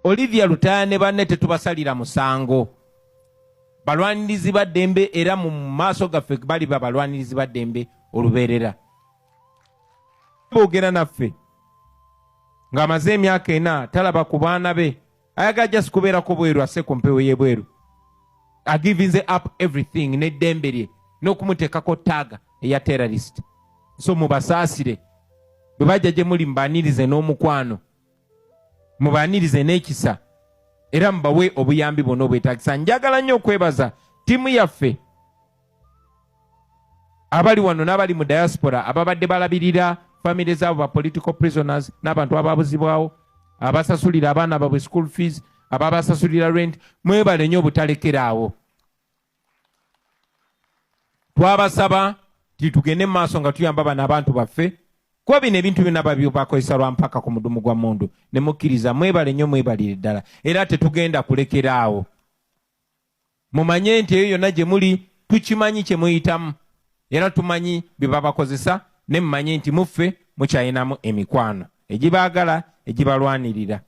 Olivia Lutaya ne banne tetubasalira musango. Balwanirizi baddembe era mu maaso gaffe bali balwanirizi baddembe olubeerera. Boogera naffe ng'amaze emyaka 4 talaba ku baana be, ayagala just kubeerako bweru asse ku mpewo y'ebweru. Agivinze up everything n'eddembe lye n'okumuteekako taaga eya terrorist. So mubasaasire bwe bajja gye muli mubaanirize n'omukwano, mubaanirize n'ekisa era mubawe obuyambi bwonna obwetaagisa. Njagala nnyo okwebaza ttiimu yaffe abali wano n'abali mu diaspora ababadde balabirira family z'abo ba political prisoners n'abantu ababuzibwawo, abasasulira abaana baabwe school fees, ababasasulira rent. Mwebale nnyo obutalekera. Twabasaba tugende mu maaso nga tuyamba bano abantu baffe kuba bino ebintu byonna bakozesa lwa mpaka ku mudumu gwa mundu ne mukkiriza. Mwebale nnyo, mwebalire ddala era tetugenda kulekera. Mumanye nti eyo yonna gye muli tukimanyi kye muyitamu era tumanyi bye babakozesa, ne mumanye nti muffe mukyayinamu emikwano egibaagala egibalwanirira.